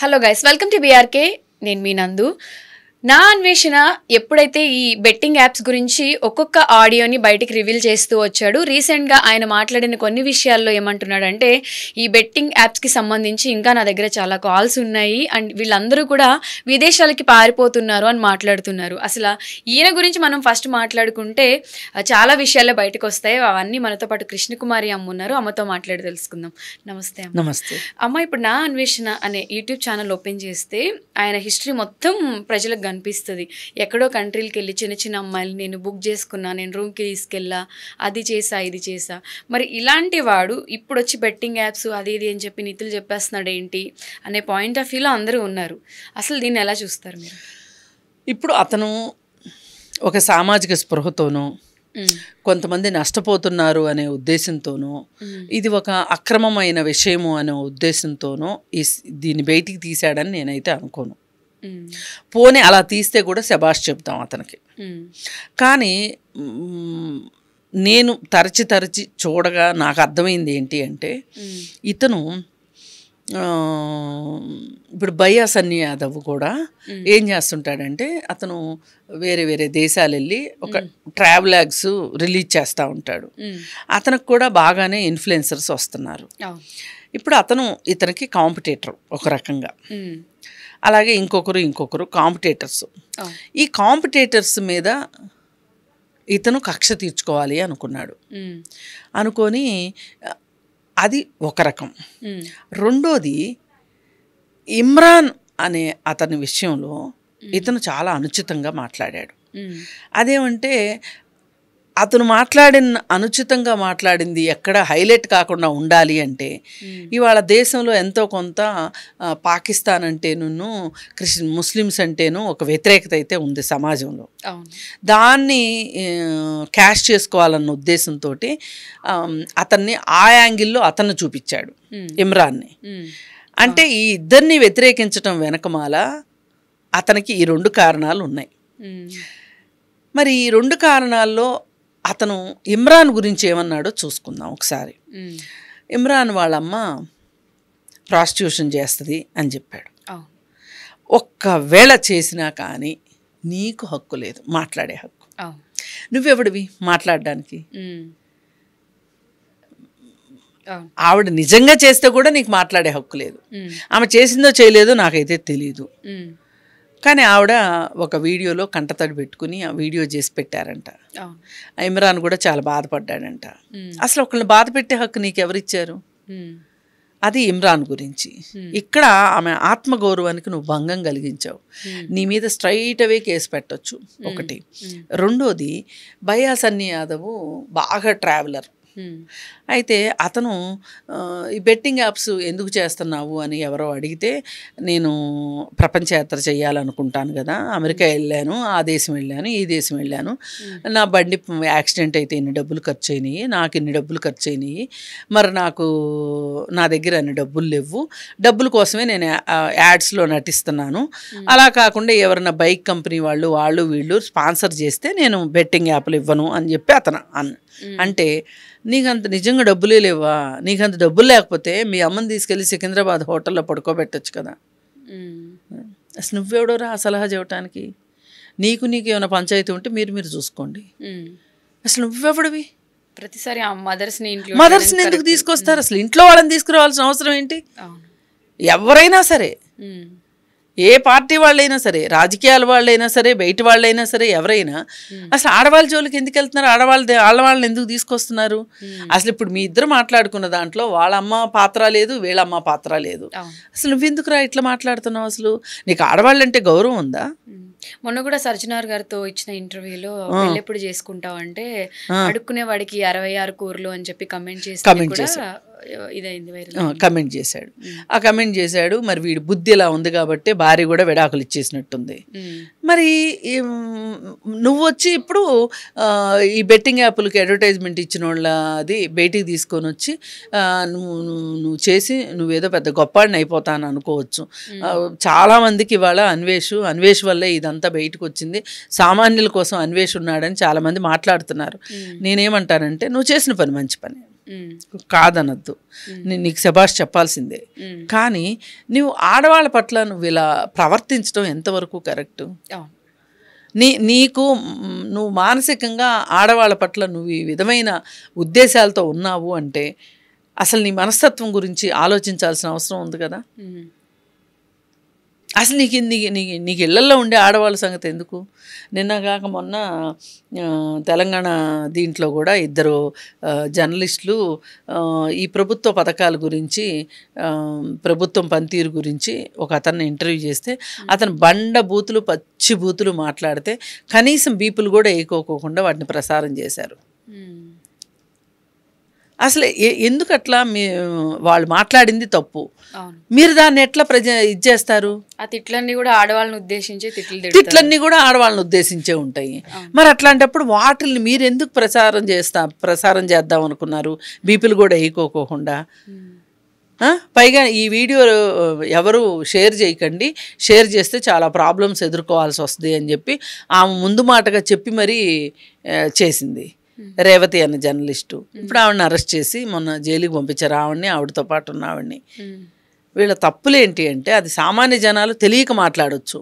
Hello guys, welcome to BRK. నేను మీ నందు. నా అన్వేషణ ఎప్పుడైతే ఈ బెట్టింగ్ యాప్స్ గురించి ఒక్కొక్క ఆడియోని బయటికి రివీల్ చేస్తూ వచ్చాడు. రీసెంట్గా ఆయన మాట్లాడిన కొన్ని విషయాల్లో ఏమంటున్నాడంటే, ఈ బెట్టింగ్ యాప్స్కి సంబంధించి ఇంకా నా దగ్గర చాలా కాల్స్ ఉన్నాయి అండ్ వీళ్ళందరూ కూడా విదేశాలకి పారిపోతున్నారు అని మాట్లాడుతున్నారు. అసలు ఈయన గురించి మనం ఫస్ట్ మాట్లాడుకుంటే చాలా విషయాలే బయటకు వస్తాయి. అవన్నీ మనతో పాటు కృష్ణకుమారి అమ్మ ఉన్నారు. అమ్మతో మాట్లాడి తెలుసుకుందాం. నమస్తే అమ్మ. నమస్తే అమ్మ. ఇప్పుడు నా అన్వేషణ అనే యూట్యూబ్ ఛానల్ ఓపెన్ చేస్తే ఆయన హిస్టరీ మొత్తం ప్రజలకు కనిపిస్తుంది. ఎక్కడో కంట్రీలకి వెళ్ళి చిన్న చిన్న అమ్మాయిలు నేను బుక్ చేసుకున్నా, నేను రూమ్కి తీసుకెళ్ళా, అది చేసా ఇది చేసా. మరి ఇలాంటి వాడు ఇప్పుడు వచ్చి బెట్టింగ్ యాప్స్ అది ఇది అని చెప్పి నీతులు చెప్పేస్తున్నాడు ఏంటి అనే పాయింట్ ఆఫ్ వ్యూలో అందరూ ఉన్నారు. అసలు దీన్ని ఎలా చూస్తారు మీరు? ఇప్పుడు అతను ఒక సామాజిక స్పృహతోనూ కొంతమంది నష్టపోతున్నారు అనే ఉద్దేశంతోనూ ఇది ఒక అక్రమమైన విషయము అనే ఉద్దేశంతోనూ దీన్ని బయటికి తీశాడని నేనైతే అనుకోను. పోనీ అలా తీస్తే కూడా శబాష్ చెప్తాం అతనికి. కానీ నేను తరచి చూడగా నాకు అర్థమైంది ఏంటి అంటే, ఇతను ఇప్పుడు బయ్యాసన్ని యాదవ్ కూడా ఏం చేస్తుంటాడంటే, అతను వేరే వేరే దేశాలు వెళ్ళి ఒక ట్రావెలాగ్స్ రిలీజ్ చేస్తూ ఉంటాడు. అతనికి కూడా బాగానే ఇన్ఫ్లుయెన్సర్స్ వస్తున్నారు. ఇప్పుడు అతను ఇతనికి కాంపిటేటర్ ఒక రకంగా, అలాగే ఇంకొకరు కాంపిటేటర్స్. ఈ కాంపిటేటర్స్ మీద ఇతను కక్ష తీర్చుకోవాలి అనుకున్నాడు. అనుకొని అది ఒక రకం. రెండోది, ఇమ్రాన్ అనే అతని విషయంలో ఇతను చాలా అనుచితంగా మాట్లాడాడు. అదేమంటే అతను అనుచితంగా మాట్లాడింది ఎక్కడ హైలైట్ కాకుండా ఉండాలి అంటే, ఇవాళ దేశంలో ఎంతో కొంత పాకిస్తాన్ అంటేను ముస్లిమ్స్ అంటేను ఒక వ్యతిరేకత అయితే ఉంది సమాజంలో. దాన్ని క్యాష్ చేసుకోవాలన్న ఉద్దేశంతో అతన్ని ఆ యాంగిల్లో అతన్ని చూపించాడు, ఇమ్రాన్ని. అంటే ఈ ఇద్దరిని వ్యతిరేకించడం వెనకమాల అతనికి ఈ రెండు కారణాలు ఉన్నాయి. మరి ఈ రెండు కారణాల్లో అతను ఇమ్రాన్ గురించి ఏమన్నాడో చూసుకుందాం ఒకసారి. ఇమ్రాన్ వాళ్ళమ్మ ప్రాస్టిట్యూషన్ చేస్తుంది అని చెప్పాడు. ఒక్కవేళ చేసినా కానీ నీకు హక్కు లేదు, మాట్లాడే హక్కు. నువ్వెవడివి మాట్లాడడానికి? ఆవిడ నిజంగా చేస్తే కూడా నీకు మాట్లాడే హక్కు లేదు. ఆమె చేసిందో చేయలేదో నాకైతే తెలీదు. కానీ ఆవిడ ఒక వీడియోలో కంటతడి పెట్టుకుని ఆ వీడియో చేసి పెట్టారంట. ఇమ్రాన్ కూడా చాలా బాధపడ్డాడంట. అసలు ఒకళ్ళని బాధ పెట్టే హక్కు నీకు ఎవరిచ్చారు? అది ఇమ్రాన్ గురించి. ఇక్కడ ఆమె ఆత్మగౌరవానికి నువ్వు భంగం కలిగించావు, నీ మీద స్ట్రైట్ అవే కేసు పెట్టచ్చు ఒకటి. రెండోది, బయ్యాసన్ని యాదవ్ బాగా ట్రావెలర్. అయితే అతను ఈ బెట్టింగ్ యాప్స్ ఎందుకు చేస్తున్నావు అని ఎవరో అడిగితే, నేను ప్రపంచ యాత్ర చేయాలనుకుంటాను కదా, అమెరికా వెళ్ళాను, ఆ దేశం వెళ్ళాను, ఈ దేశం వెళ్ళాను, నా బండి యాక్సిడెంట్ అయితే ఇన్ని డబ్బులు ఖర్చు అయినాయి, నాకు ఇన్ని డబ్బులు ఖర్చు అయినాయి, మరి నా దగ్గర అన్ని డబ్బులు లేవు, డబ్బుల కోసమే నేను యాడ్స్లో నటిస్తున్నాను. అలా కాకుండా ఎవరైనా బైక్ కంపెనీ వాళ్ళు వీళ్ళు స్పాన్సర్ చేస్తే నేను బెట్టింగ్ యాప్లు ఇవ్వను అని చెప్పి అతను అంటే, నీకంత నిజంగా డబ్బులే లేవా? నీకంత డబ్బులు లేకపోతే మీ అమ్మని తీసుకెళ్ళి సికింద్రాబాద్ హోటల్లో పడుకోబెట్టచ్చు కదా. అసలు నువ్వెవడోరా ఆ సలహా చెప్పడానికి? నీకు ఏమైనా పంచాయతీ ఉంటే మీరు చూసుకోండి. అసలు నువ్వెవడివి? ప్రతిసారి మదర్స్ని ఎందుకు తీసుకొస్తారు? అసలు ఇంట్లో వాళ్ళని తీసుకురావాల్సిన అవసరం ఏంటి? ఎవరైనా సరే, ఏ పార్టీ వాళ్ళైనా సరే, రాజకీయాల వాళ్ళైనా సరే, బయట వాళ్ళైనా సరే, ఎవరైనా అసలు ఆడవాళ్ళ జోలికి ఎందుకు వెళ్తున్నారు? ఆడవాళ్ళని ఎందుకు తీసుకొస్తున్నారు? అసలు ఇప్పుడు మీ ఇద్దరు మాట్లాడుకున్న దాంట్లో వాళ్ళ అమ్మ పాత్ర లేదు, వీళ్ళమ్మ పాత్ర లేదు. అసలు నువ్వెందుకురా ఇట్లా మాట్లాడుతున్నావు? అసలు నీకు ఆడవాళ్ళంటే గౌరవం ఉందా? మొన్న కూడా సర్జనార్ గారితో ఇచ్చిన ఇంటర్వ్యూలో ఎప్పుడు చేసుకుంటావు అంటే, అడుక్కునే వాడికి 66 కూరలు అని చెప్పి కమెంట్ చేశాడు. ఆ కమెంట్ చేశాడు. మరి వీడి బుద్ధి ఇలా ఉంది కాబట్టి భార్య కూడా విడాకులు ఇచ్చేసినట్టుంది. మరి నువ్వు వచ్చి ఇప్పుడు ఈ బెట్టింగ్ యాప్లకి అడ్వర్టైజ్మెంట్ ఇచ్చిన వాళ్ళ అది బయటికి తీసుకొని వచ్చి నువ్వు చేసి నువ్వేదో పెద్ద గొప్పవాడిని అయిపోతాను అనుకోవచ్చు. చాలామందికి ఇవాళ అన్వేష్ వల్లే ఇదంతా బయటకు వచ్చింది, సామాన్యుల కోసం అన్వేష్ ఉన్నాడని చాలామంది మాట్లాడుతున్నారు. నేనేమంటానంటే, నువ్వు చేసిన పని మంచి పని, కాదనద్దు, నీకు శభాష్ చెప్పాల్సిందే. కానీ నువ్వు ఆడవాళ్ళ పట్ల నువ్వు ఇలా ప్రవర్తించడం ఎంతవరకు కరెక్టు? నీకు నువ్వు మానసికంగా ఆడవాళ్ళ పట్ల నువ్వు ఈ విధమైన ఉద్దేశాలతో ఉన్నావు అంటే అసలు నీ మనస్తత్వం గురించి ఆలోచించాల్సిన అవసరం ఉంది కదా. అసలు నీకు ఇళ్లల్లో ఉండే ఆడవాళ్ళ సంగతి ఎందుకు? నిన్న కాక మొన్న తెలంగాణ దీంట్లో కూడా ఇద్దరు జర్నలిస్టులు ఈ ప్రభుత్వ పథకాల గురించి, ప్రభుత్వం పనితీరు గురించి ఒక అతన్ని ఇంటర్వ్యూ చేస్తే అతను బండ బూతులు, పచ్చి బూతులు మాట్లాడితే కనీసం బీపులు కూడా వేయకోకుండా వాటిని ప్రసారం చేశారు. అసలు ఎందుకు అట్లా? వాళ్ళు మాట్లాడింది తప్పు, మీరు దాన్ని ఎట్లా ఇది చేస్తారు? ఆ తిట్లన్నీ కూడా ఆడవాళ్ళని ఉద్దేశించే తిట్లన్నీ కూడా ఆడవాళ్ళని ఉద్దేశించే ఉంటాయి. మరి అట్లాంటప్పుడు వాటిని మీరు ఎందుకు ప్రసారం చేద్దాం అనుకున్నారు బీపులు కూడా వేయకోకుండా? పైగా ఈ వీడియో ఎవరు షేర్ చేయకండి, షేర్ చేస్తే చాలా ప్రాబ్లమ్స్ ఎదుర్కోవాల్సి వస్తుంది అని చెప్పి ఆమె ముందు మాటగా చెప్పి మరీ చేసింది రేవతి అన్న జర్నలిస్టు. ఇప్పుడు ఆవిడని అరెస్ట్ చేసి మొన్న జైలుకి పంపించారు, ఆవిడతో పాటు ఉన్న ఆవిడని. వీళ్ళ తప్పులేంటి అంటే అది సామాన్య జనాలు తెలియక మాట్లాడొచ్చు,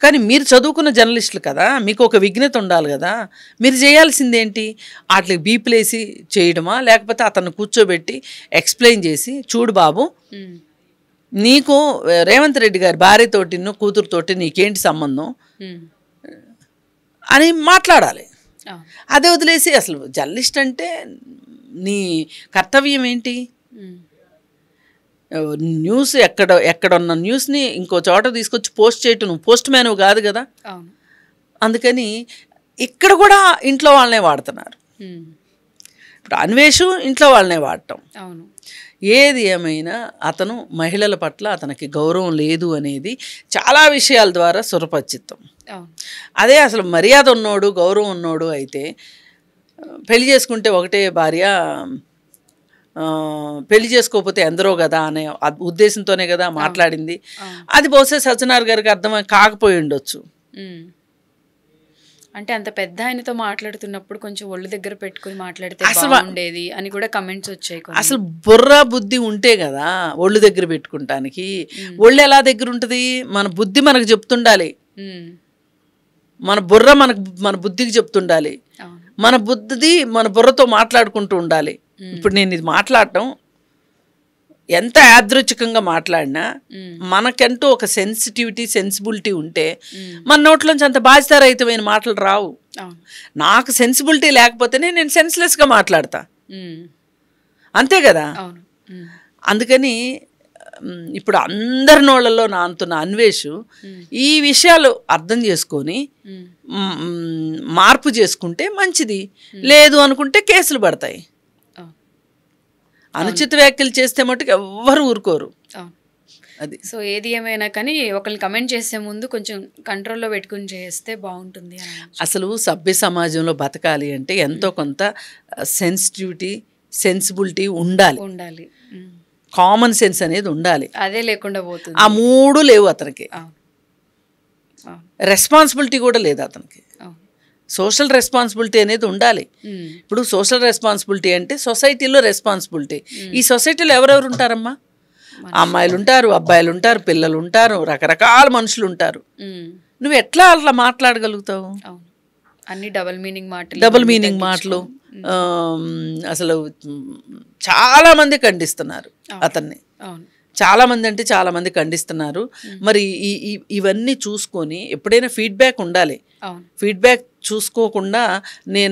కానీ మీరు చదువుకున్న జర్నలిస్టులు కదా, మీకు ఒక విజ్ఞత ఉండాలి కదా. మీరు చేయాల్సిందేంటి? వాటికి బీపులేసి చేయడమా, లేకపోతే అతన్ని కూర్చోబెట్టి ఎక్స్ప్లెయిన్ చేసి, చూడు బాబు, నీకు రేవంత్ రెడ్డి గారి భార్యతోటి కూతురుతోటి నీకేంటి సంబంధం అని మాట్లాడాలి. అదే వదిలేసి అసలు జర్నలిస్ట్ అంటే నీ కర్తవ్యం ఏంటి? న్యూస్ ఎక్కడున్న న్యూస్ని ఇంకో చోట తీసుకొచ్చి పోస్ట్ చేయటం, నువ్వు పోస్ట్ మ్యాన్ కాదు కదా. అందుకని ఇక్కడ కూడా ఇంట్లో వాళ్ళనే వాడుతున్నారు. ఇప్పుడు అన్వేషు ఇంట్లో వాళ్ళనే వాడటం. ఏది ఏమైనా అతను మహిళల పట్ల అతనికి గౌరవం లేదు అనేది చాలా విషయాల ద్వారా సురపచ్చిత్తం. అదే అసలు మర్యాద ఉన్నోడు, గౌరవం ఉన్నోడు అయితే పెళ్లి చేసుకుంటే ఒకటే భార్య, పెళ్లి చేసుకోకపోతే ఎందరో కదా అనే ఉద్దేశంతోనే కదా మాట్లాడింది. అది బహుశా సజ్జనార్ గారికి అర్థం కాకపోయి ఉండొచ్చు. అంటే అంత పెద్ద ఆయనతో మాట్లాడుతున్నప్పుడు కొంచెం ఒళ్ళు దగ్గర పెట్టుకుని మాట్లాడితే బాగుండేది అని కూడా కమెంట్స్ వచ్చాయి. అసలు బుర్ర బుద్ధి ఉంటే కదా ఒళ్ళు దగ్గర పెట్టుకుంటానికి. ఒళ్ళు ఎలా దగ్గర ఉంటుంది? మన బుద్ధి మనకు చెప్తుండాలి, మన బుర్ర మన బుద్ధికి చెప్తుండాలి, మన బుద్ధి మన బుర్రతో మాట్లాడుకుంటూ ఉండాలి. ఇప్పుడు నేను ఇది మాట్లాడటం ఎంత యాదృచ్ఛికంగా మాట్లాడినా మనకంటూ ఒక సెన్సిబిలిటీ ఉంటే మన నోట్లోంచి అంత బాధ్యతారహితమైన మాటలు రావు. నాకు సెన్సిబిలిటీ లేకపోతేనే నేను సెన్స్లెస్గా మాట్లాడతా, అంతే కదా. అందుకని ఇప్పుడు అందరి నోళ్ళల్లో నానుతున్న అన్వేషు ఈ విషయాలు అర్థం చేసుకొని మార్పు చేసుకుంటే మంచిది, లేదు అనుకుంటే కేసులు పడతాయి. అనుచిత వ్యాఖ్యలు చేస్తే మటుకు ఎవ్వరు ఊరుకోరు. అది సో ఏది ఏమైనా కానీ ఒకరిని కమెంట్ చేసే ముందు కొంచెం కంట్రోల్లో పెట్టుకుని చేస్తే బాగుంటుంది. అసలు సభ్య సమాజంలో బతకాలి అంటే ఎంతో కొంత సెన్సిబిలిటీ ఉండాలి, కామన్ సెన్స్ అనేది ఉండాలి. అదే లేకుండా పోతుంది. ఆ మూడు లేవు అతనికి. రెస్పాన్సిబిలిటీ కూడా లేదు అతనికి. సోషల్ రెస్పాన్సిబిలిటీ అనేది ఉండాలి. ఇప్పుడు సోషల్ రెస్పాన్సిబిలిటీ అంటే సొసైటీలో రెస్పాన్సిబిలిటీ. ఈ సొసైటీలో ఎవరెవరు ఉంటారమ్మా? అమ్మాయిలు ఉంటారు, అబ్బాయిలు ఉంటారు, పిల్లలు ఉంటారు, రకరకాల మనుషులు ఉంటారు. నువ్వు ఎట్లా అట్లా మాట్లాడగలుగుతావు? అన్ని డబుల్ మీనింగ్ మాటలు అసలు చాలా మంది ఖండిస్తున్నారు అతన్ని. చాలా మంది అంటే చాలా మంది ఖండిస్తున్నారు. మరి ఇవన్నీ చూసుకొని ఎప్పుడైనా ఫీడ్బ్యాక్ ఉండాలి. ఫీడ్బ్యాక్ చూసుకోకుండా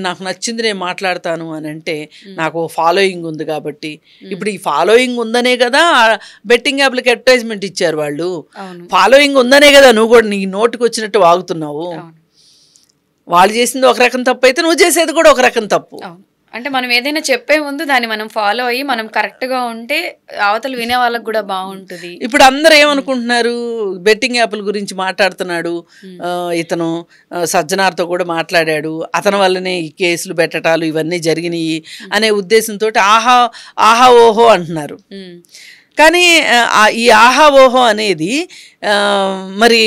నాకు నచ్చింది నేను మాట్లాడతాను అని అంటే నాకు ఫాలోయింగ్ ఉంది కాబట్టి, ఇప్పుడు ఈ ఫాలోయింగ్ ఉందనే కదా బెట్టింగ్ యాప్లకి అడ్వర్టైజ్మెంట్ ఇచ్చారు వాళ్ళు. ఫాలోయింగ్ ఉందనే కదా నువ్వు కూడా నీ నోటికి వచ్చినట్టు వాగుతున్నావు. వాళ్ళు చేసింది ఒక రకం తప్పు అయితే నువ్వు చేసేది కూడా ఒక రకం తప్పు. అంటే మనం ఏదైనా చెప్పే ముందు దాన్ని మనం ఫాలో అయ్యి మనం కరెక్ట్గా ఉంటే అవతలు వినే వాళ్ళకి కూడా బాగుంటుంది. ఇప్పుడు అందరూ ఏమనుకుంటున్నారు, బెట్టింగ్ యాప్ల గురించి మాట్లాడుతున్నాడు ఇతను, సజ్జనార్తో కూడా మాట్లాడాడు, అతని వల్లనే ఈ కేసులు పెట్టడాలు ఇవన్నీ జరిగినాయి అనే ఉద్దేశంతో ఆహా ఓహో అంటున్నారు. కానీ ఈ ఆహా ఓహో అనేది మరి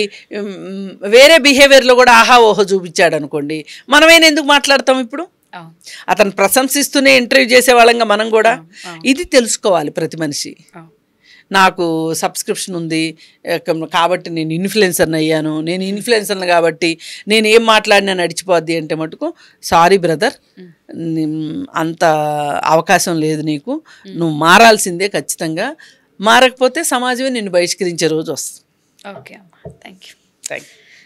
వేరే బిహేవియర్లో కూడా ఆహా ఓహో చూపించాడు అనుకోండి, మనమైనా ఎందుకు మాట్లాడతాం? ఇప్పుడు అవును. అతను ప్రశంసిస్తూనే ఇంటర్వ్యూ చేసే వాళ్ళంగా మనం కూడా ఇది తెలుసుకోవాలి ప్రతి మనిషి. అవును. నాకు సబ్స్క్రిప్షన్ ఉంది కాబట్టి నేను ఇన్ఫ్లుయెన్సర్ని అయ్యాను, నేను ఇన్ఫ్లుయెన్సర్ని కాబట్టి నేను ఏం మాట్లాడినా నడిచిపోద్ది అంటే మటుకు సారీ బ్రదర్, అంత అవకాశం లేదు నీకు, నువ్వు మారాల్సిందే ఖచ్చితంగా. మారకపోతే సమాజమే నిన్ను బహిష్కరించే రోజు వస్తుంది. ఓకే అమ్మా, థ్యాంక్ యూ. Thank you.